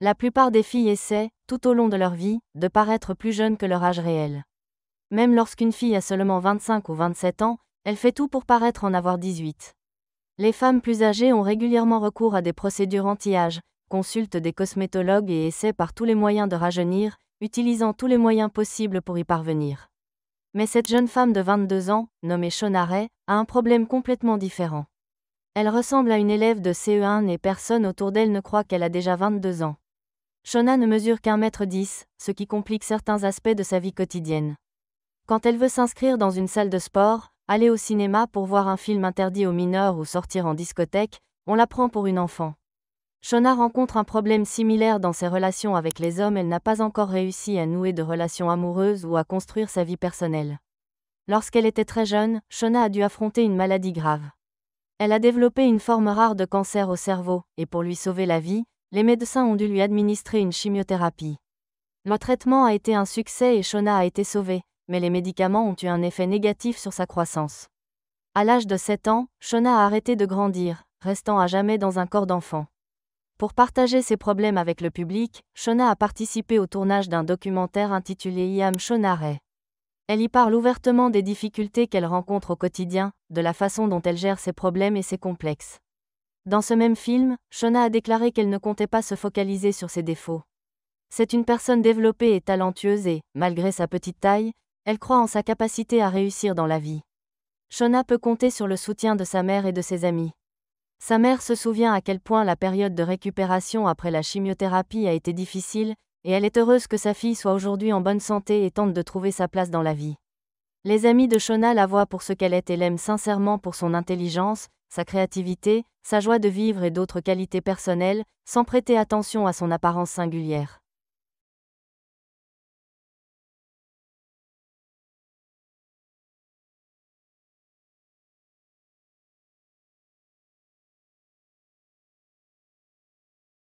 La plupart des filles essaient, tout au long de leur vie, de paraître plus jeunes que leur âge réel. Même lorsqu'une fille a seulement 25 ou 27 ans, elle fait tout pour paraître en avoir 18. Les femmes plus âgées ont régulièrement recours à des procédures anti-âge, consultent des cosmétologues et essaient par tous les moyens de rajeunir, utilisant tous les moyens possibles pour y parvenir. Mais cette jeune femme de 22 ans, nommée Shona Ray, a un problème complètement différent. Elle ressemble à une élève de CE1 et personne autour d'elle ne croit qu'elle a déjà 22 ans. Shona ne mesure qu'1,10 m, ce qui complique certains aspects de sa vie quotidienne. Quand elle veut s'inscrire dans une salle de sport, aller au cinéma pour voir un film interdit aux mineurs ou sortir en discothèque, on la prend pour une enfant. Shona rencontre un problème similaire dans ses relations avec les hommes, elle n'a pas encore réussi à nouer de relations amoureuses ou à construire sa vie personnelle. Lorsqu'elle était très jeune, Shona a dû affronter une maladie grave. Elle a développé une forme rare de cancer au cerveau, et pour lui sauver la vie, les médecins ont dû lui administrer une chimiothérapie. Le traitement a été un succès et Shona a été sauvée, mais les médicaments ont eu un effet négatif sur sa croissance. À l'âge de 7 ans, Shona a arrêté de grandir, restant à jamais dans un corps d'enfant. Pour partager ses problèmes avec le public, Shona a participé au tournage d'un documentaire intitulé I Am Shona Ray. Elle y parle ouvertement des difficultés qu'elle rencontre au quotidien, de la façon dont elle gère ses problèmes et ses complexes. Dans ce même film, Shona a déclaré qu'elle ne comptait pas se focaliser sur ses défauts. C'est une personne développée et talentueuse et, malgré sa petite taille, elle croit en sa capacité à réussir dans la vie. Shona peut compter sur le soutien de sa mère et de ses amis. Sa mère se souvient à quel point la période de récupération après la chimiothérapie a été difficile, et elle est heureuse que sa fille soit aujourd'hui en bonne santé et tente de trouver sa place dans la vie. Les amis de Shona la voient pour ce qu'elle est et l'aiment sincèrement pour son intelligence, sa créativité, sa joie de vivre et d'autres qualités personnelles, sans prêter attention à son apparence singulière.